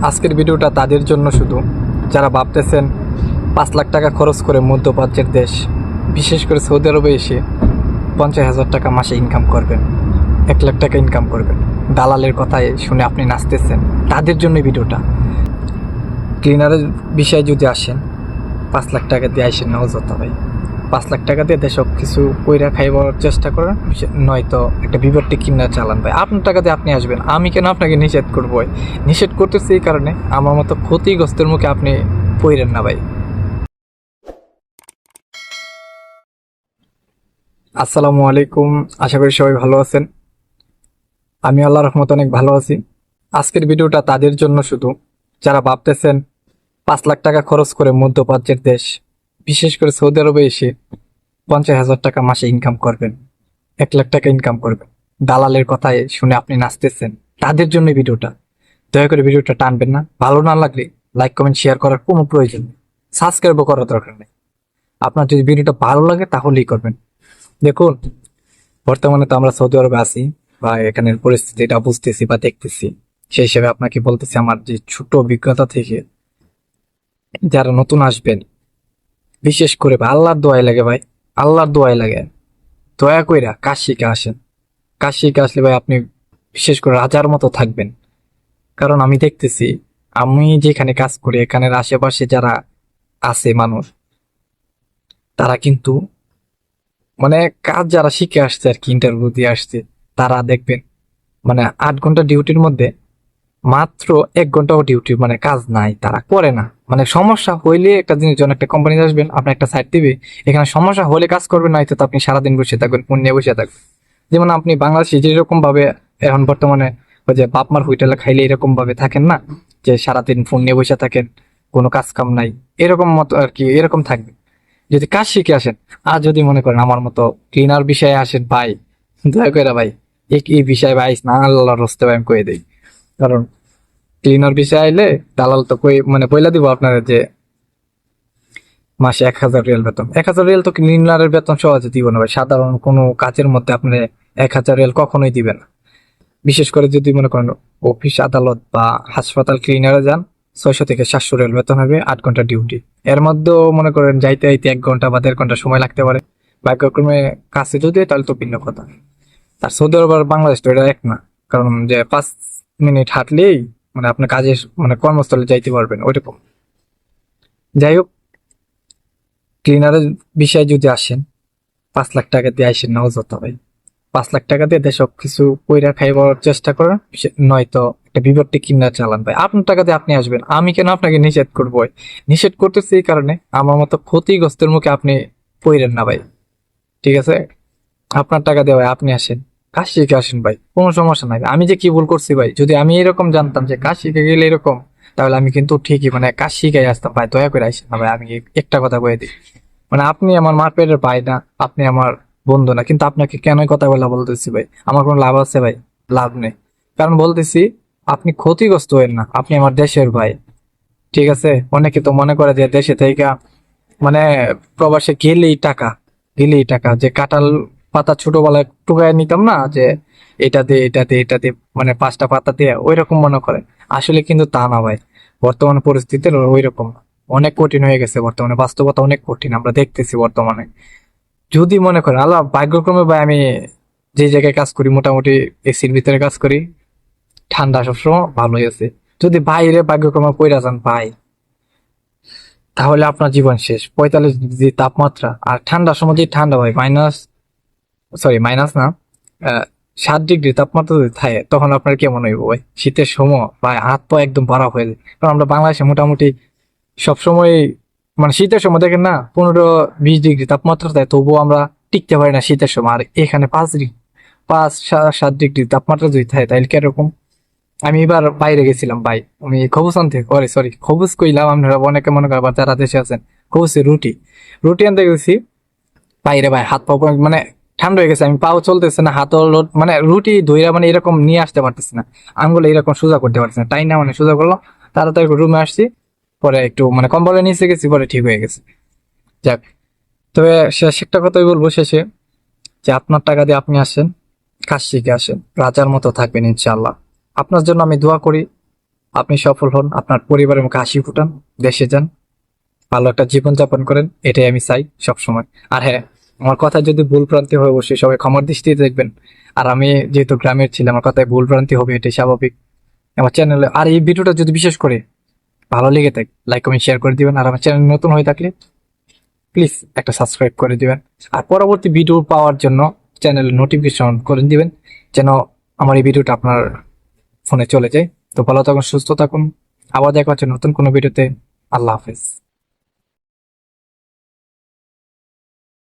আজকের ভিডিওটা তাদের জন্য শুধু যারা ভাবতেছেন 5 লাখ টাকা খরচ করে মধ্যপ্রাচ্যের দেশ বিশেষ করে সৌদি আরবে এসে 50,000 টাকা মাসে ইনকাম করবেন, 1 লাখ টাকা ইনকাম করবেন। দালালের কথায় শুনে আপনি নাচতেছেন, তাদের জন্য ভিডিওটা। ক্লিনারের বিষয়ে যদি আসেন, 5 লাখ টাকা দিয়ে আসেন না অযথা ভাই। 5 লাখ টাকা দিয়ে দেশ কিছু কইরা খাইবার চেষ্টা করেন, নয়তো একটা বিবর্তি কিনা চালান ভাই। আপনার টাকা দিয়ে আপনি আসবেন, আমি কেন আপনাকে নিষেধ করবো? নিষেধ করতেছি এই কারণে আমার মতো ক্ষতিগ্রস্তের মুখে আপনি পড়েন না ভাই। আসসালামু আলাইকুম, আশা করি সবাই ভালো আছেন। আমি আল্লাহর রহমতে অনেক ভালো আছি। আজকের ভিডিওটা তাদের জন্য শুধু যারা ভাবতেছেন 5 লাখ টাকা খরচ করে মধ্যপ্রাচ্যের দেশ বিশেষ করে সৌদি আরবে এসে 50,000 টাকা মাসে ইনকাম করবেন, 1 লাখ টাকা ইনকাম করবেন। দালালের কথায় শুনে আপনি নাচতেছেন, তাদের জন্য ভিডিওটা। দয়া করে ভিডিওটা টানবেন না। ভালো না লাগলে লাইক কমেন্ট শেয়ার করার কোনো প্রয়োজন নেই, সাবস্ক্রাইবও করার দরকার নেই। আপনার যদি ভিডিওটা ভালো লাগে তাহলেই করবেন। দেখুন, বর্তমানে তো আমরা সৌদি আরবে আছি বা এখানের পরিস্থিতিটা বুঝতেছি বা দেখতেছি। সেই হিসেবে আপনাকে বলতেছি আমার যে ছোট অভিজ্ঞতা থেকে, যারা নতুন আসবেন বিশেষ করে ভাই, আল্লাহর দোয়াই লাগে ভাই, আল্লাহর দোয়াই লাগে। দয়া কইরা কাজ শিখে আসেন। কাজ শিখে আসলে ভাই আপনি বিশেষ করে রাজার মতো থাকবেন। কারণ আমি দেখতেছি, আমি যেখানে কাজ করি এখানের আশেপাশে যারা আছে মানুষ, তারা কিন্তু মানে কাজ যারা শিখে আসছে আর কি, ইন্টারভিউ দিয়ে আসছে, তারা দেখবেন মানে 8 ঘন্টা ডিউটির মধ্যে মাত্র 1 ঘন্টাও ডিউটি মানে কাজ নাই, তারা করে না। মানে সমস্যা হইলে একটা জিনিস, যখন একটা কোম্পানিতে আসবেন আপনার একটা সাইট দিবে, এখানে সমস্যা হলে কাজ করবেন, নয়তো তো আপনি সারাদিন বসে থাকবেন, ফোন নিয়ে বসে থাকবেন। যেমন আপনি বাংলাদেশে যেরকম ভাবে এখন বর্তমানে ওই যে বাপমার হুইটেলা খাইলে এরকম ভাবে থাকেন না, যে সারাদিন ফোন নিয়ে বসে থাকেন, কোনো কাজ কাম নাই, এরকম মতো আর কি, এরকম থাকবে। যদি কাজ শিখে আসেন, আর যদি মনে করেন আমার মতো ক্লিনার বিষয়ে আসেন ভাই, দয়া করে ভাই এই বিষয়ে ভাই না, আল্লাহর হস্তে ভাই আমি কয়ে দিই। কারণ ক্লিনার বিষয়ে আইলে দালাল তো কই মানে বইলা দিব আপনারা যে মাসে 1,000 রিয়াল বেতন। 1,000 রিয়াল তো ক্লিনারের বেতন সহজে দিব না ভাই। সাধারণ কোনো কাজের মধ্যে আপনি 1,000 রিয়াল কখনোই দিবেন না। বিশেষ করে যদি মনে করেন অফিস আদালত বা হাসপাতাল ক্লিনারে যান, 600 থেকে 700 রিয়াল বেতন হবে, 8 ঘন্টা ডিউটি। এর মধ্যেও মনে করেন যাইতে যাইতে 1 ঘন্টা বা 1.5 ঘন্টা সময় লাগতে পারে। ভাগ্যক্রমে কাছে যদি হয় তাহলে তো ভিন্ন কথা। আর সৌদি আরব আর বাংলাদেশ তো এটা এক না। কারণ যে 5 মিনিট হাঁটলেই মানে আপনার কাজে মানে কর্মস্থলে যাইতে পারবেন ওইরকম। যাই হোক, ক্লিনারের বিষয়ে যদি আসেন, 5 লাখ টাকা দিয়ে আসেন না অযথা ভাই। 5 লাখ টাকা দিয়ে দেশ কিছু কইরা খাইবার চেষ্টা করেন, নয়তো একটা বিবর্তি কিনা চালান ভাই। আপনার টাকা দিয়ে আপনি আসবেন, আমি কেন আপনাকে নিষেধ করবো? নিষেধ করতেছি এই কারণে আমার মতো ক্ষতিগ্রস্তের মুখে আপনি পড়েন না ভাই। ঠিক আছে, আপনার টাকা দিয়ে ভাই আপনি আসেন, কাজ শিখে আসেন ভাই, কোনো সমস্যা নাই। আমি যে কি ভুল করছি ভাই, যদি আমি এরকম জানতাম যে কাজ শিখে গেলে এরকম, তাহলে আমি কিন্তু ঠিকই মানে কাজ শিখে আসতাম ভাই। দয়া করে আসেন না ভাই, আমি একটা কথা কয়ে দিই, মানে আপনি আমার মার পেটের ভাই না, আপনি আমার বন্ধু না, কিন্তু আপনাকে কেন কথা বলা বলতেছি ভাই? আমার কোনো লাভ আছে ভাই? লাভ নেই। কারণ বলতেছি, আপনি ক্ষতিগ্রস্ত হবেন না, আপনি আমার দেশের ভাই। ঠিক আছে, অনেকে তো মনে করে যে দেশে থেকে মানে প্রবাসে গেলেই টাকা যে কাঁঠাল পাতা ছোটবেলায় টুকায় নিতাম না, যে এটা দিয়ে মানে 5টা পাতা দিয়ে ওই রকম মনে করে। আসলে কিন্তু তা না ভাই, বর্তমান পরিস্থিতির ওই রকম না। অনেক কঠিন হয়ে গেছে বর্তমানে, বাস্তবতা অনেক কঠিন আমরা দেখতেছি বর্তমানে। যদি মনে করেন আল্লাহ ভাগ্যক্রমে ভাই, আমি যে জায়গায় কাজ করি মোটামুটি এসির ভিতরে কাজ করি, ঠান্ডা সবসময় ভালোই আছে। যদি বাইরে ভাগ্যক্রমে পইরা যান ভাই, তাহলে আপনার জীবন শেষ। 45 ডিগ্রি তাপমাত্রা, আর ঠান্ডার সময় যে ঠান্ডা ভাই, মাইনাস না, 7 ডিগ্রি তাপমাত্রা যদি থাকে, তখন আপনার কেমন হইব ভাই? শীতের সময় ভাই হাত পা একদম ভরা হয়ে যায়। কারণ আমরা বাংলাদেশে মোটামুটি সবসময় মানে শীতের সময় দেখেন না 15-20 ডিগ্রি তাপমাত্রা দেয়, তবুও আমরা টিকতে পারি না শীতের সময়। আর এখানে 5-7 ডিগ্রি তাপমাত্রা যদি থাকে তাহলে কিরকম? আমি এবার বাইরে গেছিলাম ভাই, আমি খবুজ আনতে, সরি খবুজ কইলাম, আপনারা অনেকে মনে করেন যারা দেশে আছেন, খবুজে রুটি রুটি আনতে গেছি বাইরে ভাই। হাত পা মানে ঠান্ডা হয়ে গেছে, আমি পাও চলতেছে না, হাত মানে রুটি ধইরা মানে এরকম নিয়ে আসতে পারতেছি না, আঙ্গুলে এরকম সোজা করতে পারতেছি না, তাই না মানে সোজা করলো। তাড়াতাড়ি রুমে আসছি, পরে একটু মানে কম্বলের নিচে গেছি, পরে ঠিক হয়ে গেছে। যাক, তবে শেষ একটা কথাই বলবো শেষে, যে আপনার টাকা দিয়ে আপনি আসেন, কাজ শিখে আসেন, রাজার মতো থাকবেন ইনশাআল্লাহ। আপনার জন্য আমি দোয়া করি। আপনি সফল হন, আপনার পরিবারের মুখে হাসি ফুটান, দেশে যান, ভালো একটা জীবন যাপন করেন, এটাই আমি চাই সবসময়। আর হ্যাঁ, আমার কথা যদি ভুল ভ্রান্তি হয় অবশ্যই সবাই ক্ষমার দৃষ্টিতে দেখবেন। আর আমি যেহেতু গ্রামের ছিলাম, আমার কথায় ভুল ভ্রান্তি হবে, এটাই স্বাভাবিক। আমার চ্যানেলে আর এই ভিডিওটা যদি বিশেষ করে ভালো লেগে থাকে, লাইক কমেন্ট শেয়ার করে দিবেন। আর আমার চ্যানেল নতুন হয়ে থাকলে প্লিজ একটা সাবস্ক্রাইব করে দিবেন। আর পরবর্তী ভিডিও পাওয়ার জন্য চ্যানেলের নোটিফিকেশন করে দিবেন, যেন আমার এই ভিডিওটা আপনার ফোনে চলে যায়। তো ভালো থাকুন, সুস্থ থাকুন, আবার দেখা হচ্ছে নতুন কোনো ভিডিওতে। আল্লাহ হাফেজ।